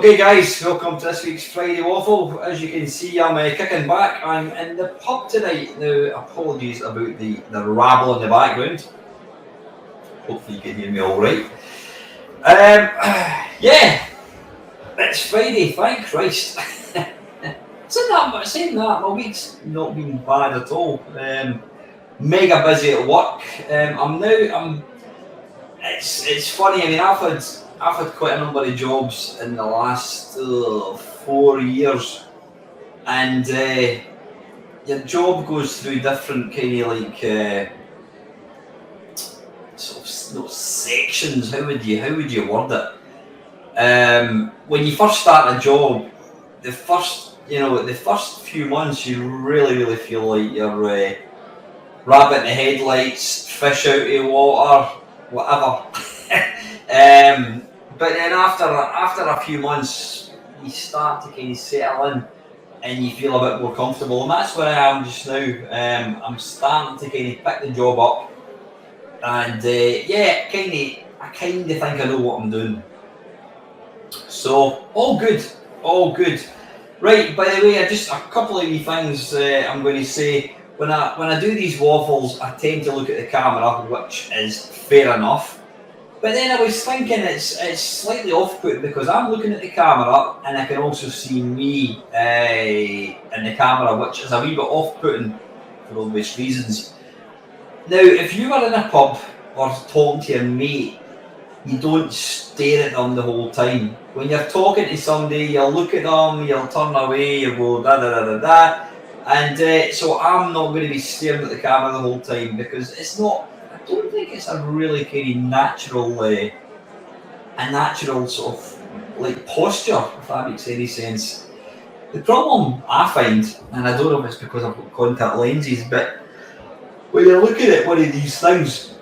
Okay guys, welcome to this week's Friday Waffle. As you can see, I'm kicking back. I'm in the pub tonight. Now, apologies about the rabble in the background. Hopefully you can hear me alright. Yeah, it's Friday, thank Christ. Saying that, my week's not been bad at all. Mega busy at work. It's funny, I mean, I've had quite a number of jobs in the last 4 years, and your job goes through different kind of like sort of sections. How would you word it? When you first start a job, the first few months, you really feel like you're rabbit in the headlights, fish out of water, whatever. But then after a few months, you start to kind of settle in, and you feel a bit more comfortable, and that's where I am just now. I'm starting to kind of pick the job up, and I kind of think I know what I'm doing. So all good. Right. By the way, just a couple of wee things I'm going to say. When I do these waffles, I tend to look at the camera, which is fair enough. But then I was thinking it's slightly off-putting because I'm looking at the camera and I can also see me in the camera, which is a wee bit off-putting for obvious reasons. Now, if you are in a pub or talking to your mate, you don't stare at them the whole time. When you're talking to somebody, you'll look at them, you'll turn away, you'll go da da da da da. And so I'm not going to be staring at the camera the whole time because it's not. I don't think it's a really kind of natural sort of like posture, if that makes any sense. The problem I find, and I don't know if it's because I've got contact lenses, but when you're looking at one of these things,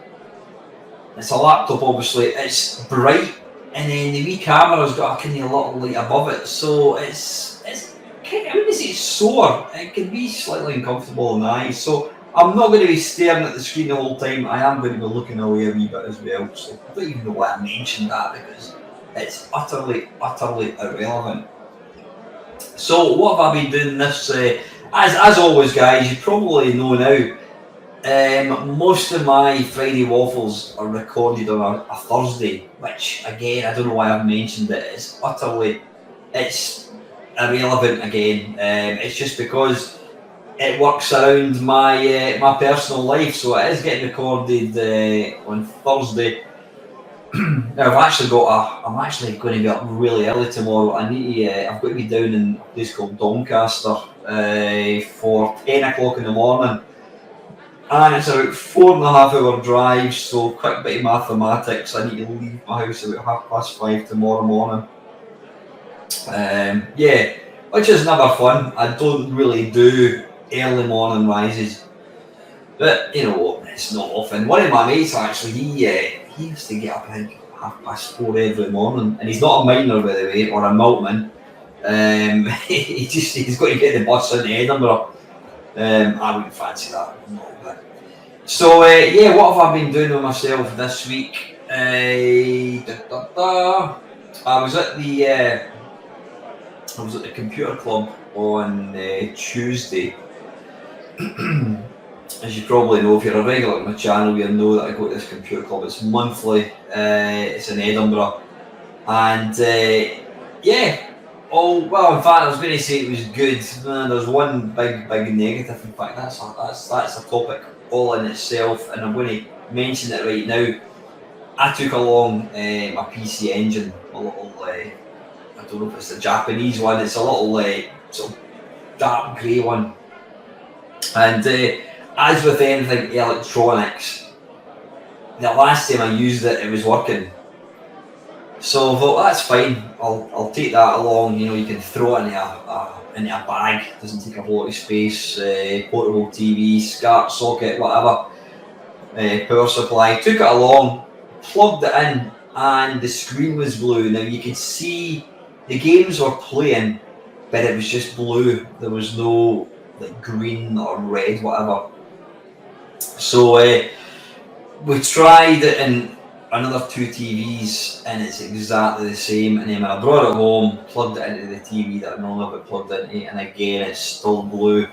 it's a laptop obviously, it's bright, and then the wee camera's got a kind of little light above it, so it's I wouldn't say it's sore, it can be slightly uncomfortable in the eyes, so I'm not going to be staring at the screen the whole time. I am going to be looking away a wee bit as well, so I don't even know why I mentioned that because it's utterly irrelevant. So what have I been doing this, as always guys, you probably know now, most of my Friday Waffles are recorded on a Thursday, which again, I don't know why I've mentioned it, it's irrelevant again. It's just because it works around my personal life, so it is getting recorded on Thursday. Now I'm actually going to be up really early tomorrow. I've got to be down in a place called Doncaster for 10 o'clock in the morning, and it's about 4.5 hour drive. So quick bit of mathematics. I need to leave my house about 5:30 tomorrow morning. Which is never fun. I don't really do early morning rises, but you know, it's not often. One of my mates actually, he used to get up I think 4:30 every morning, and he's not a miner by the way, or a milkman. He's got to get the bus into Edinburgh. I wouldn't fancy that. So what have I been doing with myself this week? I was at the computer club on Tuesday. As you probably know, if you're a regular on my channel, you'll know that I go to this computer club. It's monthly. It's in Edinburgh, and in fact, I was going to say it was good. There's one big negative. In fact, that's a topic all in itself, and I'm going to mention it right now. I took along my PC Engine, a little. I don't know if it's a Japanese one. It's a little sort of dark grey one. And as with anything electronics, the last time I used it, it was working. So I thought that's fine. I'll take that along. You know, you can throw it in a bag. It doesn't take a whole lot of space. Portable TV, SCART socket, whatever. Power supply. Took it along, plugged it in, and the screen was blue. Now you could see the games were playing, but it was just blue. There was no like green or red, whatever. So we tried it, and another 2 TVs, and it's exactly the same. And then when I brought it home, plugged it into the TV that I normally have it plugged into, and again it's still blue,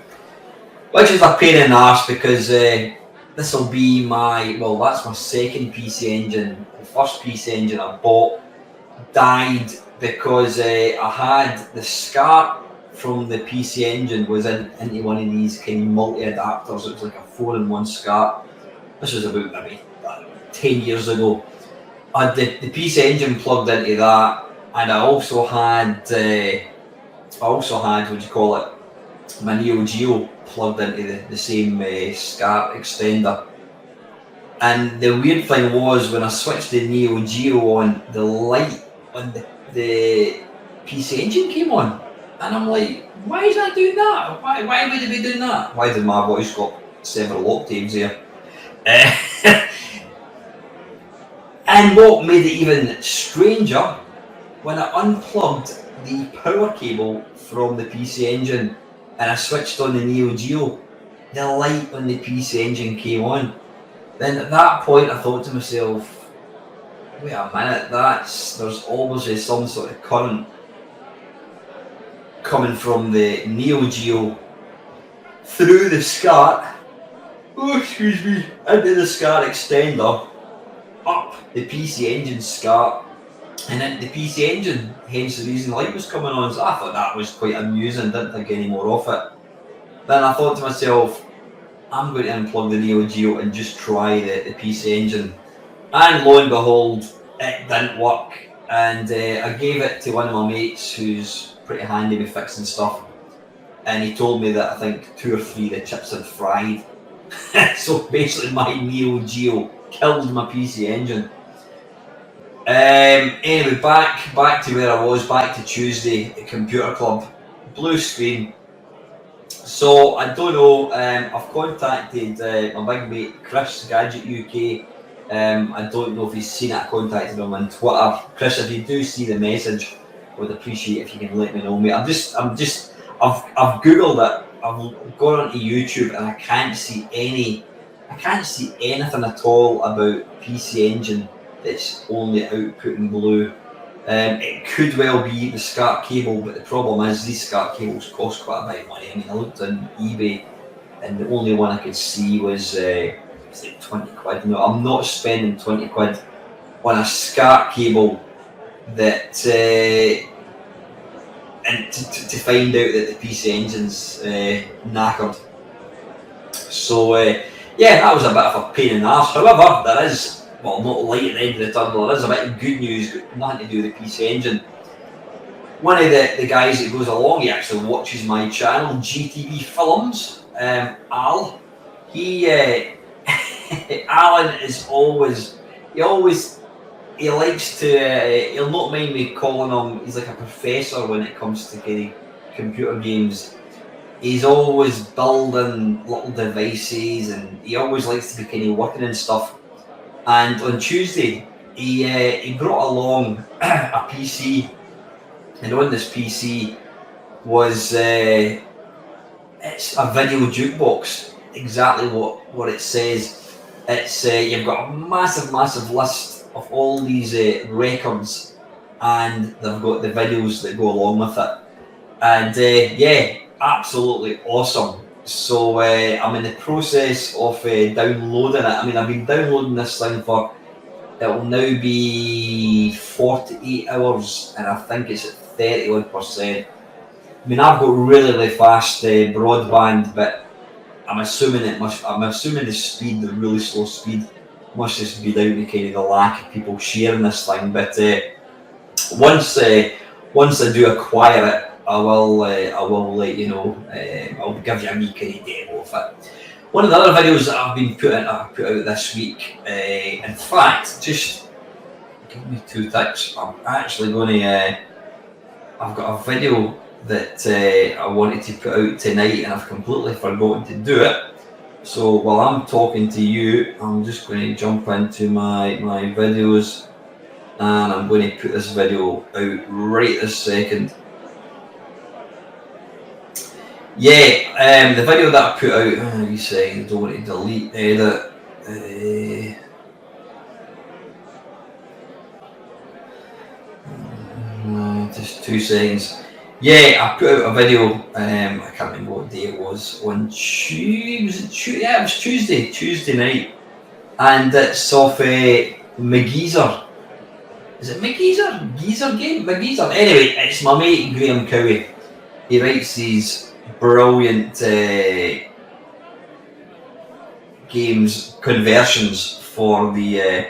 which is a pain in the arse because this will be that's my second PC Engine. The first PC Engine I bought died because I had the SCART from the PC Engine was into one of these kind of multi-adapters. It was like a 4-in-1 SCART. This was about maybe 10 years ago. I had the PC Engine plugged into that, and I also had what do you call it, my Neo Geo plugged into the same SCART extender. And the weird thing was when I switched the Neo Geo on, the light on the PC Engine came on, and I'm like, why is that doing that? Why would it be doing that? Why did my voice got several octaves here? And what made it even stranger, when I unplugged the power cable from the PC Engine and I switched on the Neo Geo, the light on the PC Engine came on. Then at that point I thought to myself, wait a minute, there's obviously some sort of current coming from the Neo Geo through the SCART, into the SCART extender, up the PC Engine SCART, and then the PC Engine, hence the reason the light was coming on. So I thought that was quite amusing, didn't think any more of it. Then I thought to myself, I'm going to unplug the Neo Geo and just try the PC Engine. And lo and behold, it didn't work. And I gave it to one of my mates who's pretty handy with fixing stuff. And he told me that I think 2 or 3 of the chips had fried. So basically my Neo Geo killed my PC Engine. Anyway, back to where I was, back to Tuesday at Computer Club. Blue screen. So I don't know, I've contacted my big mate Chris, Gadget UK. I don't know if he's seen it. I contacted him on Twitter. Chris, if you do see the message, I would appreciate if you can let me know, mate. I've googled it. I've gone onto YouTube and I can't see anything at all about PC Engine that's only outputting blue. It could well be the SCART cable, but the problem is these SCART cables cost quite a bit of money. I mean, I looked on eBay and the only one I could see was like 20 quid. No, I'm not spending 20 quid on a SCART cable that and to find out that the PC Engine's knackered. So yeah, that was a bit of a pain in the arse. However, there is, well, not light at the end of the tunnel, there is a bit of good news, nothing to do with the PC Engine. One of the guys that goes along, he actually watches my channel, GTV Films, Al. Alan is always, he likes to, he'll not mind me calling him, he's like a professor when it comes to kind of computer games. He's always building little devices and he always likes to be kind of working and stuff. And on Tuesday, he brought along a PC, and on this PC was it's a video jukebox. Exactly what it says. It's you've got a massive list of all these records, and they've got the videos that go along with it. And yeah, absolutely awesome. So I'm in the process of downloading it. I mean, I've been downloading this thing for, it will now be 48 hours, and I think it's at 30%. I mean, I've got really fast broadband, but I'm assuming the speed, the really slow speed, must just be down to kind of the lack of people sharing this thing. But once I do acquire it, I will let you know. I'll give you a wee kind of demo of it. One of the other videos that I've been put out this week, in fact, just give me 2 ticks. I'm actually going to. I've got a video that I wanted to put out tonight, and I've completely forgotten to do it. So while I'm talking to you, I'm just going to jump into my videos, and I'm going to put this video out right this second. Yeah, the video that I put out, you say I don't want to delete, edit. Just 2 seconds. Yeah, I put out a video. I can't remember what day it was. On Tuesday. Yeah, it was Tuesday night, and it's of McGeezer. Is it McGeezer? Geezer game? McGeezer. Anyway, it's my mate Graham Cowie. He writes these brilliant games conversions for the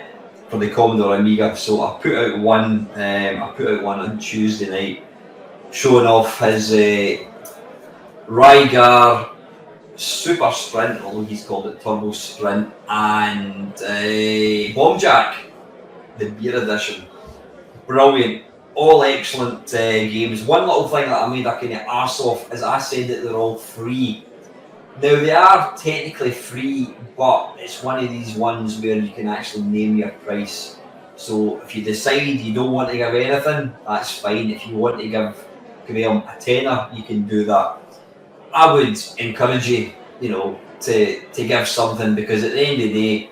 Commodore Amiga. So I put out one. I put out one on Tuesday night, showing off his Rygar Super Sprint, although he's called it Turbo Sprint, and Bombjack, the beer edition. Brilliant, all excellent games. One little thing that I made a kind of arse off is I said that they're all free. Now they are technically free, but it's one of these ones where you can actually name your price. So if you decide you don't want to give anything, that's fine. If you want to give Graham a tenner, you can do that. I would encourage you, to give something, because at the end of the day,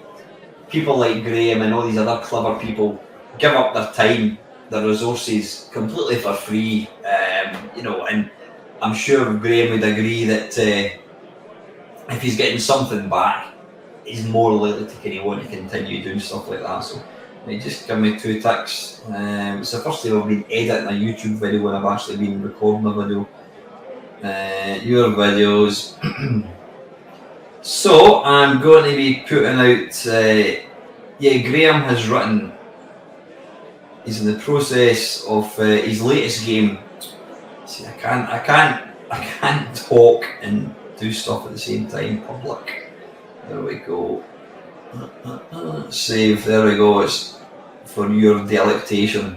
people like Graham and all these other clever people give up their time, their resources completely for free, and I'm sure Graham would agree that if he's getting something back, he's more likely to kind of want to continue doing stuff like that. So just give me 2 ticks. It's the first time I've been editing a YouTube video when I've actually been recording a video. Your videos. So I'm going to be putting out. Graham has written. He's in the process of his latest game. See, I can't talk and do stuff at the same time. Public. There we go. Save. There we go. It's for your delectation.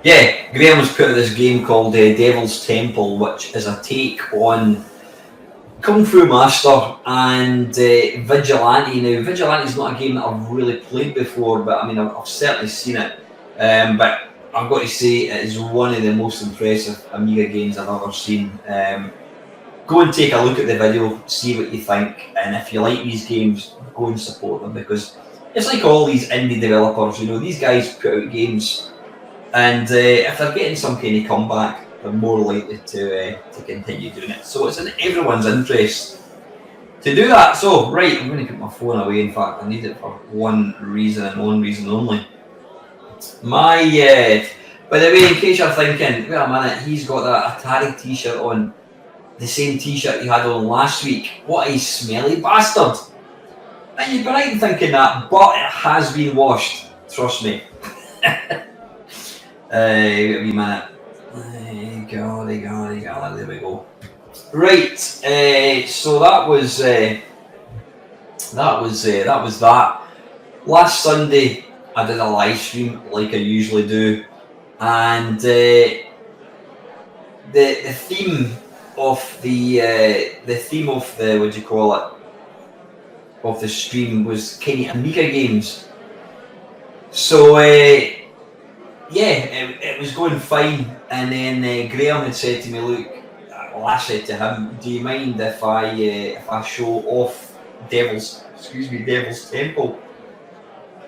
Yeah, Graham has put out this game called Devil's Temple, which is a take on Kung Fu Master and Vigilante. Now, Vigilante is not a game that I've really played before, but I mean, I've certainly seen it. But I've got to say, it is one of the most impressive Amiga games I've ever seen. Go and take a look at the video, see what you think, and if you like these games, go and support them, because it's like all these indie developers. These guys put out games, and if they're getting some kind of comeback, they're more likely to continue doing it. So it's in everyone's interest to do that. So, right, I'm going to put my phone away. In fact, I need it for one reason and one reason only. By the way, in case you're thinking, wait a minute, he's got that Atari t-shirt on, the same t-shirt he had on last week. What a smelly bastard. And you'd be right in thinking that, but it has been washed. Trust me. Wait a wee minute. Golly, there we go. Right, so that was that. Last Sunday, I did a live stream like I usually do, and the theme of the what do you call it, of the stream was kind of Amiga games. So it was going fine, and then Graham had said to me, look, well, I said to him, do you mind if I show off Devil's Temple?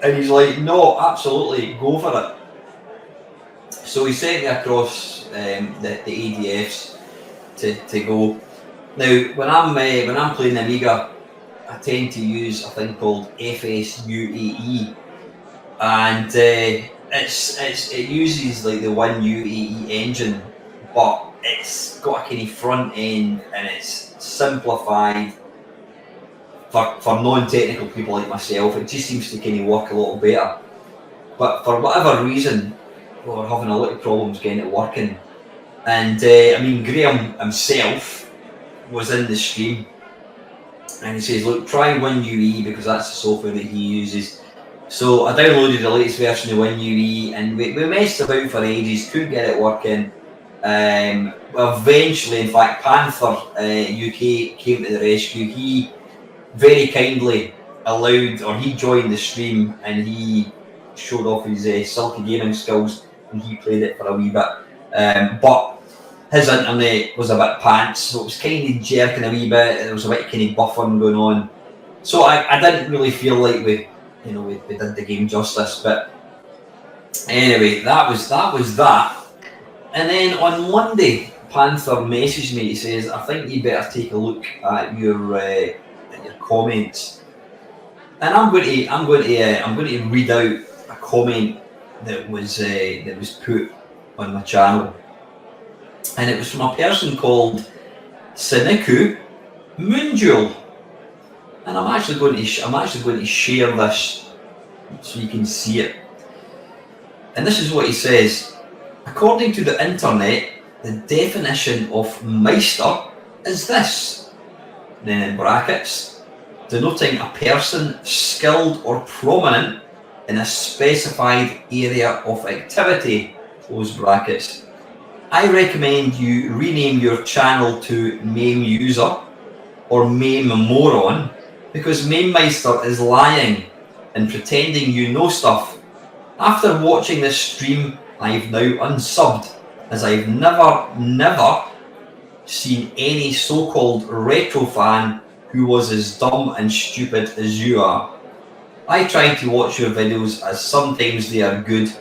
And he's like, no, absolutely, go for it. So he sent me across the ADFs to go. Now, when I'm playing Amiga, I tend to use a thing called FSUAE, and it uses like the one UAE engine, but it's got a kind of front end and it's simplified for non-technical people like myself. It just seems to kind of work a little better. But for whatever reason, we're having a lot of problems getting it working. And Graham himself was in the stream, and he says, look, try WinUE, because that's the software that he uses. So I downloaded the latest version of WinUE, and we messed about for ages, couldn't get it working. Eventually, in fact, Panther UK came to the rescue. He very kindly he joined the stream, and he showed off his silky gaming skills, and he played it for a wee bit. But his internet was a bit pants, so it was kind of jerking a wee bit. There was a bit kind of buffering going on. So I didn't really feel like we did the game justice. But Anyway, that was that. And then on Monday, Panther messaged me. He says, "I think you better take a look at your comments." And I'm going to read out a comment that was put on my channel, and it was from a person called Siniku Moonjewel. And I'm actually going to share this so you can see it. And this is what he says: according to the internet, the definition of Meister is this, then in brackets, denoting a person skilled or prominent in a specified area of activity, close brackets. I recommend you rename your channel to Meme User or Meme Moron, because Meme Meister is lying and pretending you know stuff. After watching this stream, I've now unsubbed, as I've never seen any so-called retro fan who was as dumb and stupid as you are. I try to watch your videos as sometimes they are good,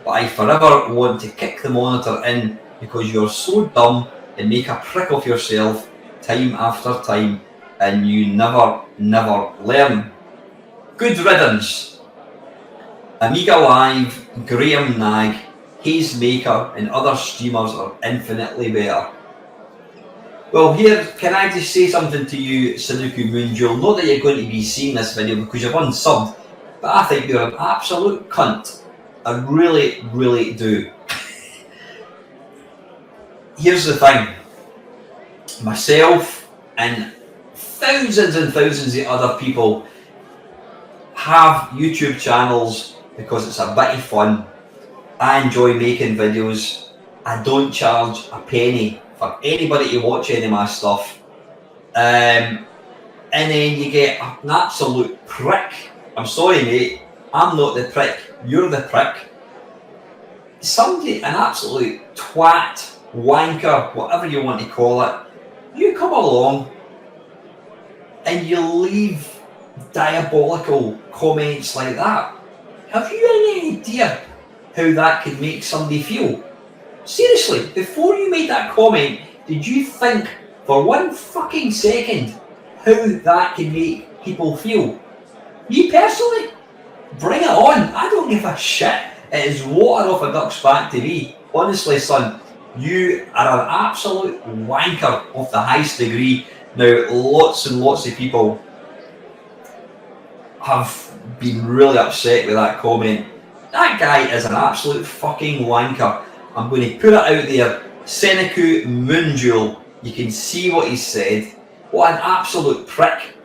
but I forever want to kick the monitor in because you're so dumb and make a prick of yourself time after time, and you never learn. Good riddance. Amiga Live, Graham Nag, Haze Maker and other streamers are infinitely better. Well, here, can I just say something to you, Sudoku Moonjewel? Not that you're going to be seeing this video because you've unsubbed, but I think you're an absolute cunt. I really do. Here's the thing. Myself and thousands of other people have YouTube channels because it's a bit of fun. I enjoy making videos. I don't charge a penny for anybody to watch any of my stuff. And then you get an absolute prick. I'm sorry, mate. I'm not the prick. You're the prick. Somebody, an absolute twat, wanker, whatever you want to call it. You come along and you leave diabolical comments like that. Have you any idea how that could make somebody feel? Seriously, before you made that comment, did you think for one fucking second how that could make people feel? Me personally, bring it on. I don't give a shit. It is water off a duck's back to me. Honestly, son, you are an absolute wanker of the highest degree. Now, lots and lots of people have been really upset with that comment. That guy is an absolute fucking wanker. I'm going to put it out there. Seneku Moonjewel, you can see what he said. What an absolute prick.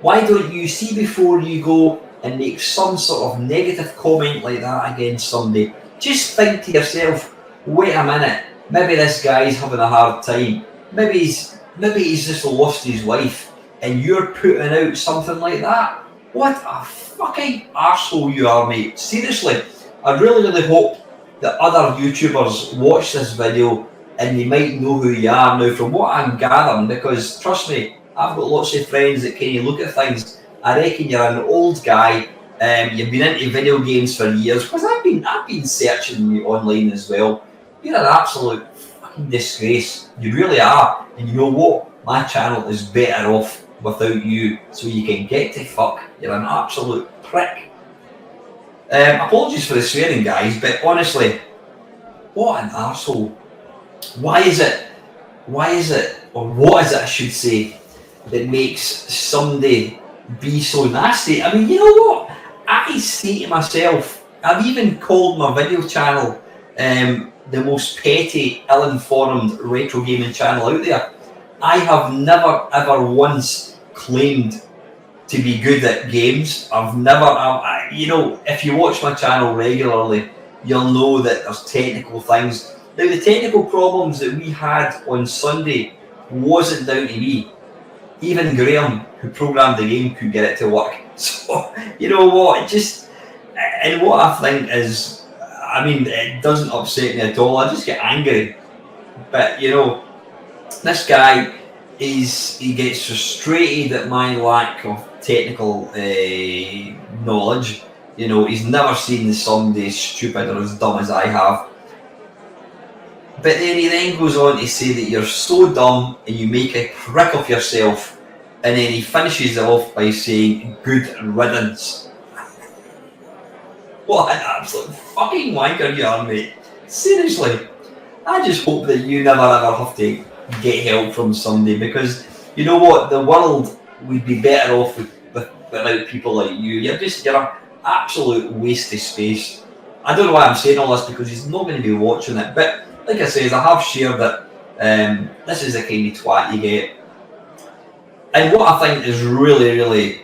Why don't you see before you go and make some sort of negative comment like that against somebody? Just think to yourself, wait a minute, maybe this guy's having a hard time. Maybe he's just lost his wife and you're putting out something like that. What a fucking arsehole you are, mate. Seriously, I really hope that other YouTubers watch this video and they might know who you are now from what I'm gathering, because trust me, I've got lots of friends that kind of look at things. I reckon you're an old guy. You've been into video games for years, because I've been searching you online as well. You're an absolute fucking disgrace. You really are. And you know what? My channel is better off without you, so you can get to fuck. You're an absolute prick. Apologies for the swearing, guys, but honestly, what an arsehole. Why is it, or what is it I should say, that makes somebody be so nasty? I mean, you know what? I say to myself, I've even called my video channel the most petty, ill-informed retro gaming channel out there. I have never ever once claimed to be good at games. I've never, you know, if you watch my channel regularly, you'll know that there's technical things. Now, the technical problems that we had on Sunday wasn't down to me. Even Graham, who programmed the game, could get it to work. So, you know what, and what I think is, I mean, it doesn't upset me at all. I just get angry. But, you know, this guy, he gets frustrated at my lack of technical knowledge, You know, he's never seen somebody as stupid or as dumb as I have. But then he then goes on to say that you're so dumb and you make a prick of yourself. And then he finishes it off by saying, good riddance. What an absolute fucking wanker you are, mate. Seriously. I just hope that you never ever have to get help from somebody, because you know what? The world would be better off without people like you. You're an absolute waste of space. I don't know why I'm saying all this, because he's not going to be watching it. But like I say, I have shared that this is the kind of twat you get. And what I think is really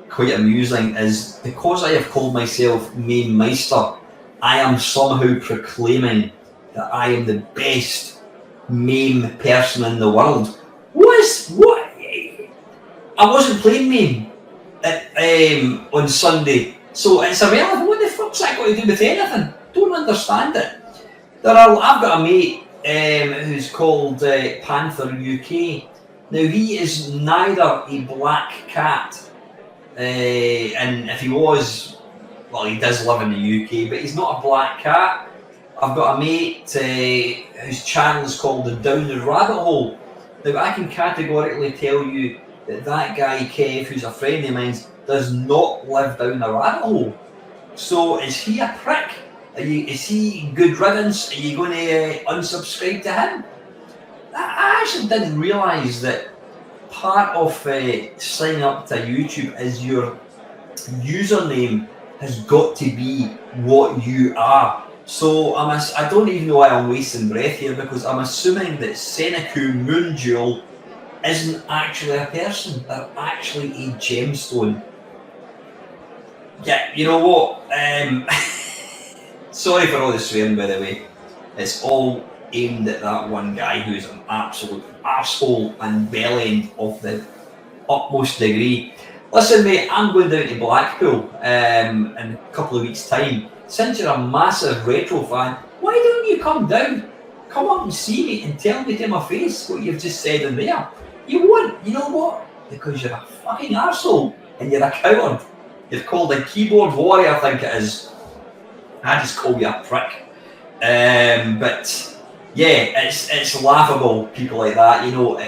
quite amusing is, because I have called myself Meme Meister, I am somehow proclaiming that I am the best meme person in the world. What? I wasn't playing meme on Sunday, so it's irrelevant. What the fuck's that got to do with anything? Don't understand it. I've got a mate who's called Panther UK. Now, he is neither a black cat, and if he was, well, he does live in the UK, but he's not a black cat. I've got a mate whose channel is called the Down the Rabbit Hole. Now, I can categorically tell you that guy, Kev, who's a friend of mine, does not live down the rabbit hole. So, is he a prick? Is he good riddance? Are you going to unsubscribe to him? I actually didn't realise that part of signing up to YouTube is your username has got to be what you are. So I don't even know why I'm wasting breath here, because I'm assuming that Senecu Moonjewel isn't actually a person, they're actually a gemstone. Yeah, you know what? Sorry for all the swearing, by the way. It's all aimed at that one guy who's an absolute arsehole and bellend of the utmost degree. Listen, mate, I'm going down to Blackpool in a couple of weeks' time. Since you're a massive retro fan, why don't you come down? Come up and see me and tell me to my face what you've just said in there. You won't. You know what? Because you're a fucking arsehole and you're a coward. You're called a keyboard warrior, I think it is. I just call you a prick. But yeah, it's laughable, people like that. You know,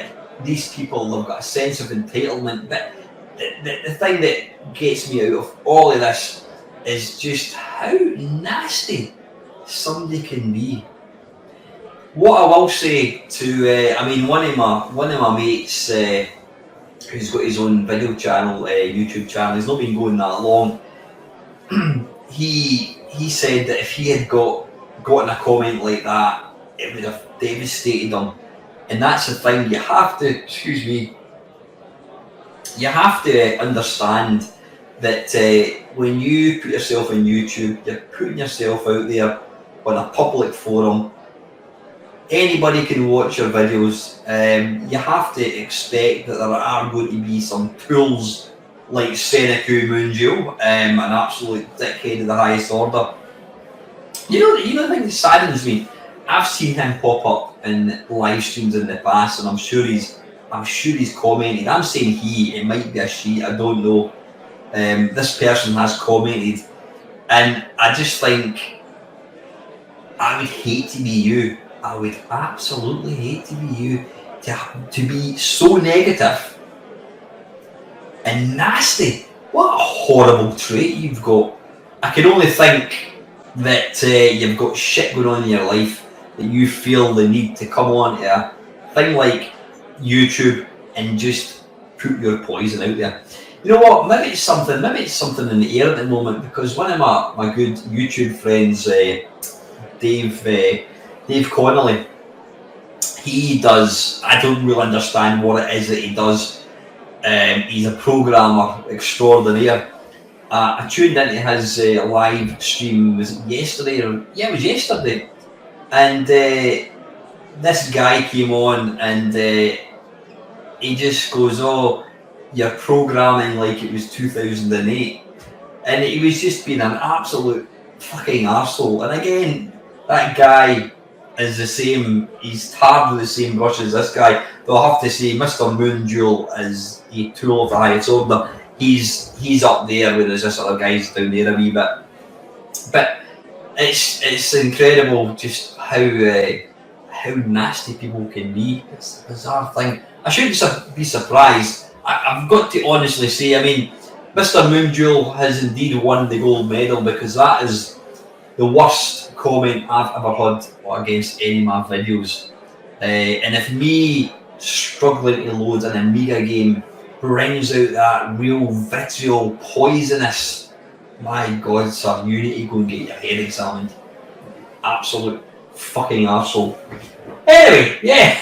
these people have got a sense of entitlement. But the thing that gets me out of all of this is just how nasty somebody can be. What I will say to, one of my mates who's got his own video channel, YouTube channel, he's not been going that long. He said that if he had gotten a comment like that, it would have devastated him. And that's the thing, you have to understand that when you put yourself on YouTube, you're putting yourself out there on a public forum. Anybody can watch your videos. You have to expect that there are going to be some tools like Senecu Moonjewel, an absolute dickhead of the highest order. You know the thing that saddens me? I've seen him pop up in live streams in the past, and I'm sure he's commented. I'm saying he, it might be a she, I don't know. This person has commented, and I just think I would hate to be you. I would absolutely hate to be you, to be so negative and nasty. What a horrible trait you've got. I can only think that you've got shit going on in your life that you feel the need to come on to a thing like YouTube and just put your poison out there. You know what? Maybe it's something in the air at the moment, because one of my good YouTube friends, Dave Connolly, he does. I don't really understand what it is that he does. He's a programmer extraordinaire. I tuned into his live stream. Was it yesterday? It was yesterday. And this guy came on, and he just goes, "Oh, you're programming like it was 2008," and he was just being an absolute fucking arsehole. And again, that guy is the same. He's tarred with the same brush as this guy. Though I have to say, Mr. Moonjewel is a tool of the highest order. he's up there with there's this other guys down there a wee bit. But it's incredible just how nasty people can be. It's a bizarre thing. I shouldn't be surprised. I've got to honestly say, I mean, Mr. Moonjewel has indeed won the gold medal, because that is the worst comment I've ever heard against any of my videos. And if me struggling to load an Amiga game brings out that real vitriol poisonous, my God, sir, you need to go and get your head examined. Absolute fucking arsehole. Anyway, yeah.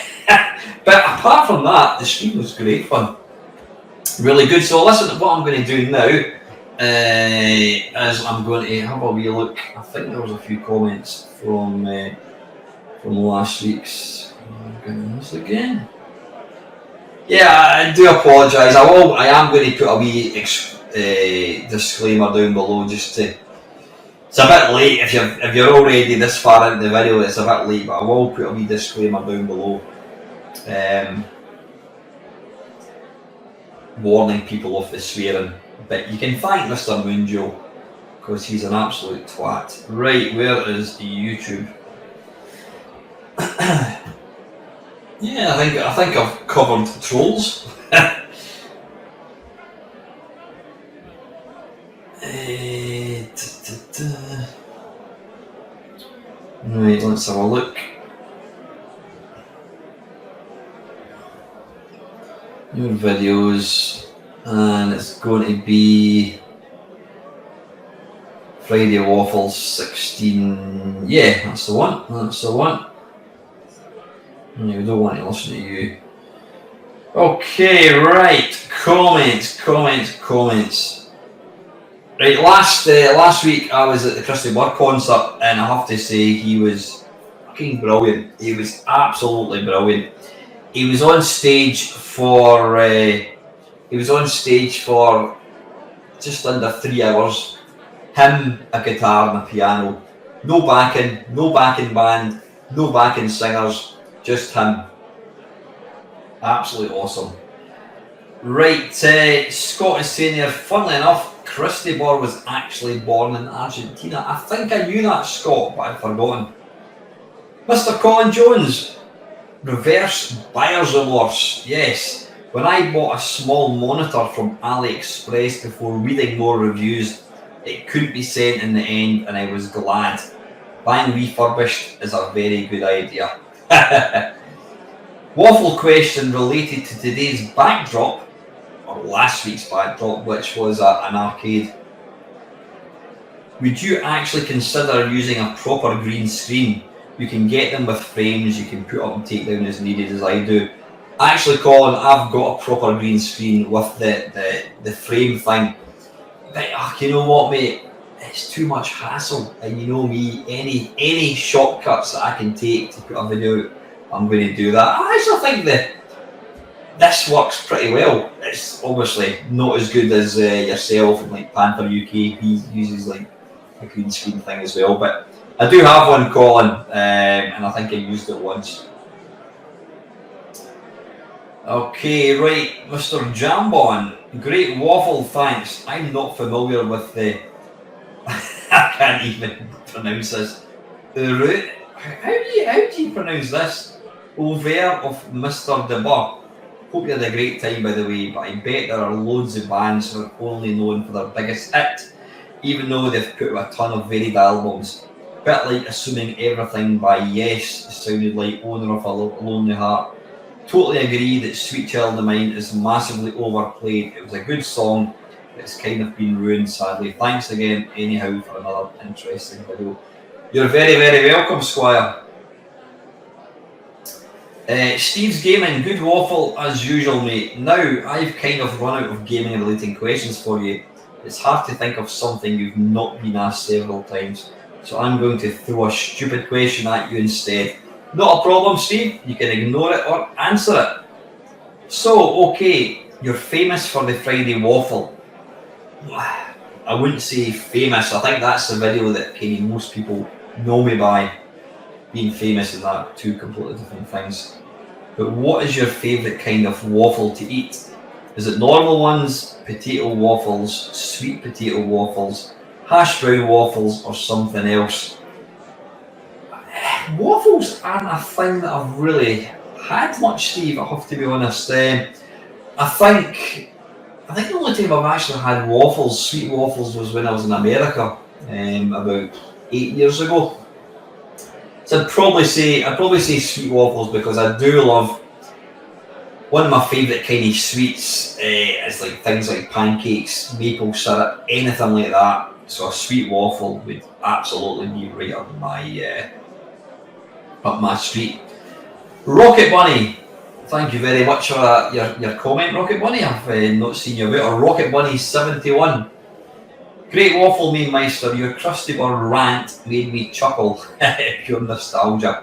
But apart from that, the stream was great fun. Really good. So listen, what I'm going to do now is I'm going to have a wee look. I think there was a few comments from last week's. I'm going to this again. Yeah, I do apologise. I am going to put a wee disclaimer down below just to. It's a bit late if you're already this far into the video. It's a bit late, but I will put a wee disclaimer down below, warning people off the swearing. But you can thank Mr. Moonjewel, because he's an absolute twat. Right, where is the YouTube? Yeah, I think I've covered trolls. Right, let's have a look. New videos, and it's going to be Friday Waffle 16. Yeah, that's the one. That's the one. We don't want to listen to you. Okay, right. Comments. Right, last week I was at the Christy Bird concert, and I have to say he was fucking brilliant. He was absolutely brilliant. He was on stage for just under 3 hours. Him, a guitar and a piano. No backing band, no backing singers, just him. Absolutely awesome. Right, Scott is saying here, funnily enough, Christy Bird was actually born in Argentina. I think I knew that, Scott, but I'd forgotten. Mr. Colin Jones, reverse buyer's remorse. Yes, when I bought a small monitor from AliExpress before reading more reviews, it couldn't be sent in the end, and I was glad. Buying refurbished is a very good idea. Waffle question related to today's backdrop, or last week's backdrop, which was an arcade. Would you actually consider using a proper green screen? You can get them with frames, you can put up and take down as needed, as I do. Actually, Colin, I've got a proper green screen with the frame thing. But you know what, mate? It's too much hassle, and you know me, any shortcuts that I can take to put a video out, I'm going to do that. I actually think that this works pretty well. It's obviously not as good as yourself and like Panther UK. He uses like a green screen thing as well, but I do have one, Colin, and I think I used it once. Okay, right, Mr. Jambon, great waffle, thanks. I'm not familiar with the. I can't even pronounce this. How do you pronounce this? Over of Mr. DeBur. Hope you had a great time, by the way, but I bet there are loads of bands who are only known for their biggest hit, even though they've put out a ton of varied albums. Bit like assuming everything by Yes sounded like Owner of a Lonely Heart. Totally agree that Sweet Child of Mine is massively overplayed. It was a good song, but it's kind of been ruined, sadly. Thanks again, anyhow, for another interesting video. You're very, very welcome, Squire. Steve's Gaming, good waffle as usual, mate. Now, I've kind of run out of gaming related questions for you. It's hard to think of something you've not been asked several times, so I'm going to throw a stupid question at you instead. Not a problem, Steve. You can ignore it or answer it. So, okay, you're famous for the Friday Waffle. I wouldn't say famous. I think that's the video that kind of most people know me by. Being famous and that, two completely different things. But what is your favourite kind of waffle to eat? Is it normal ones, potato waffles, sweet potato waffles, hash brown waffles, or something else? Waffles aren't a thing that I've really had much, Steve, I have to be honest. I think the only time I've actually had waffles, sweet waffles, was when I was in America, about 8 years ago. So I'd probably say sweet waffles, because I do love, one of my favourite kind of sweets is like things like pancakes, maple syrup, anything like that. So a sweet waffle would absolutely be right up my street. Rocket Bunny, thank you very much for your comment, Rocket Bunny. I've not seen you about. Or Rocket Bunny 71. Great waffle main meister, your crusty bar rant made me chuckle. Pure nostalgia.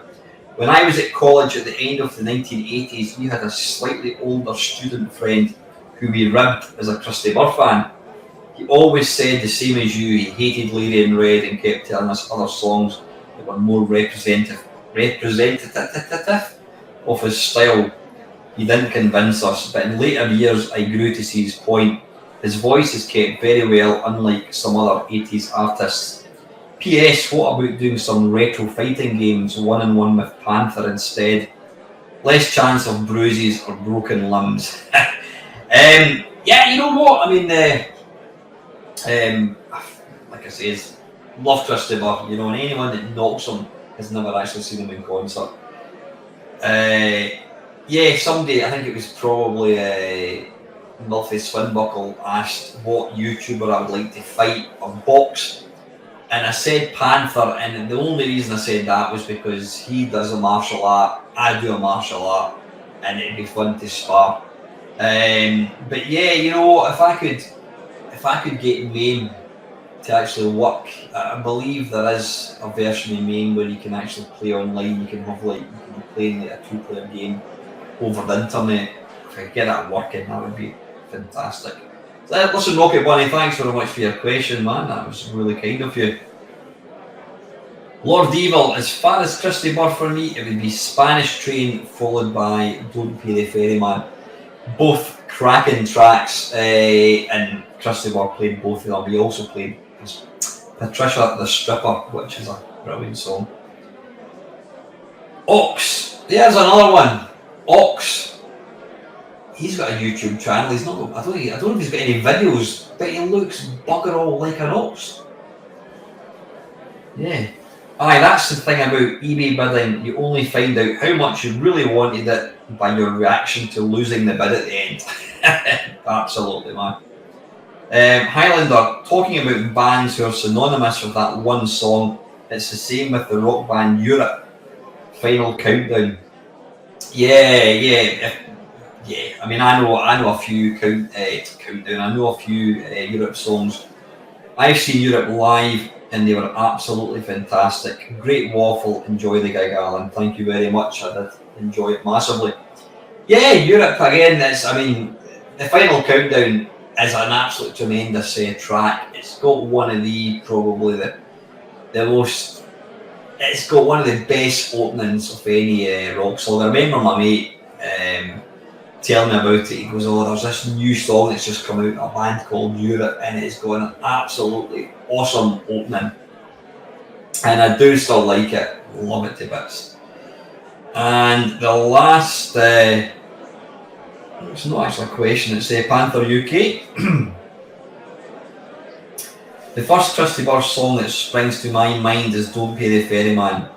When I was at college at the end of the 1980s, we had a slightly older student friend who we ribbed as a Krusty Burr fan. He always said the same as you, he hated Lady in Red and kept telling us other songs that were more representative of his style. He didn't convince us, but in later years I grew to see his point. His voice is kept very well, unlike some other 80s artists. P.S. What about doing some retro fighting games, 1-on-1 with Panther instead? Less chance of bruises or broken limbs. Yeah, you know what? I mean, like I say, love Krusty Burr, you know, and anyone that knocks him has never actually seen him in concert. Yeah, somebody, I think it was probably Milfy Swinbuckle, asked what YouTuber I would like to fight or box. And I said Panther, and the only reason I said that was because he does a martial art, I do a martial art, and it'd be fun to spar. But yeah, you know, if I could get MAME to actually work, I believe there is a version of MAME where you can actually play online. You can have you can be playing like a 2-player game over the internet. If I could get that working, that would be fantastic. Listen, Rocket Bunny, thanks very much for your question, man. That was really kind of you. Lord Evil, as far as Krusty Burr for me, it would be Spanish Train followed by Don't Pay the Ferryman. Both cracking tracks, and Krusty Burr played both of them. He also played Patricia the Stripper, which is a brilliant song. Ox, there's another one. Ox. He's got a YouTube channel. He's not. I don't know if he's got any videos, but he looks bugger all like an ox. Yeah. Aye, that's the thing about eBay bidding. You only find out how much you really wanted it by your reaction to losing the bid at the end. Absolutely, man. Highlander, talking about bands who are synonymous with that one song. It's the same with the rock band Europe. Final Countdown. Yeah. I mean, I know a few Countdown. I know a few Europe songs. I've seen Europe live, and they were absolutely fantastic. Great waffle. Enjoy the gig, Alan. Thank you very much. I did enjoy it massively. Yeah, Europe again. The Final Countdown is an absolute tremendous track. It's got one of probably the most. It's got one of the best openings of any rock song. I remember my mate telling me about it. He goes, "Oh, there's this new song that's just come out, a band called Europe, and it's got an absolutely awesome opening." And I do still like it, love it to bits. And the last, it's not actually a question, it's Panther UK. The first Krusty Burr song that springs to my mind is Don't Pay the Ferryman.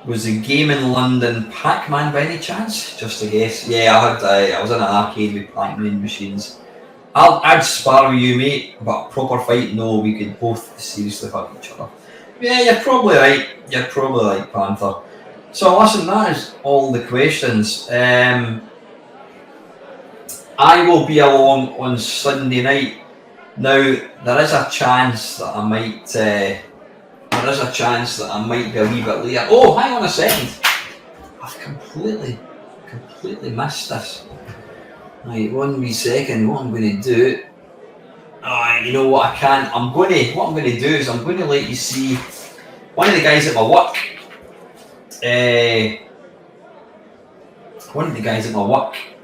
Was the game in London Pac-Man by any chance? Just a guess. Yeah, I was in an arcade with Pac-Man machines. I'd spar with you, mate, but proper fight, no, we could both seriously hurt each other. Yeah, you're probably right, Panther. So listen, that is all the questions. I will be along on Sunday night. Now, there is a chance that I might be a wee bit later. Oh, hang on a second. I've completely missed this. Right, 1 wee second. What I'm going to do? You know what? What I'm going to do is I'm going to let you see one of the guys at my work.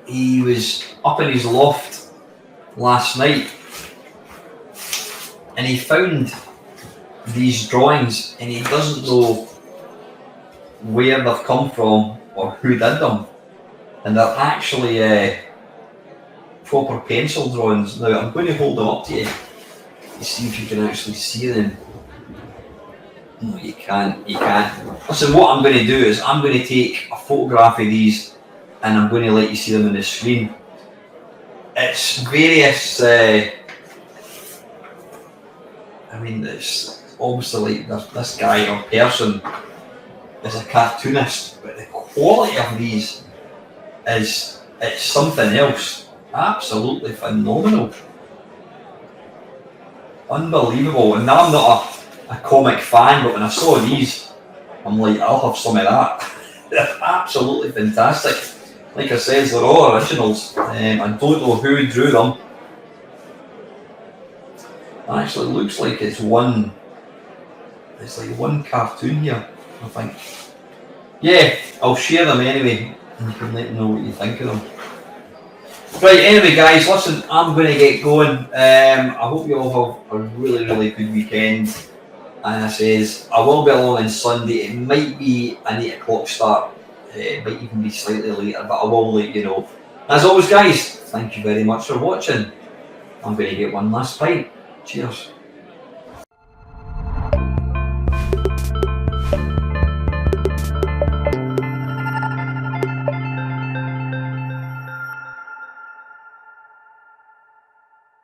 He was up in his loft last night, and he found these drawings, and he doesn't know where they've come from or who did them, and they're actually proper pencil drawings. Now I'm going to hold them up to you to see if you can actually see them. No, you can't. You can't. Listen, what I'm going to do is I'm going to take a photograph of these, and I'm going to let you see them on the screen. It's various. I mean, it's obviously like this guy or person is a cartoonist, but the quality of these is it's something else. Absolutely phenomenal, unbelievable. And now I'm not a comic fan, but when I saw these, I'm like, I'll have some of that. They're absolutely fantastic. Like I said, they're all originals. I don't know who drew them. Actually, it looks like it's one. It's like one cartoon here, I think. Yeah, I'll share them anyway, and you can let me know what you think of them. Right, anyway guys, listen, I'm going to get going. I hope you all have a really, really good weekend. And I says, I will be along on Sunday. It might be an 8 o'clock start. It might even be slightly later, but I will let you know. As always guys, thank you very much for watching. I'm going to get one last pint. Cheers.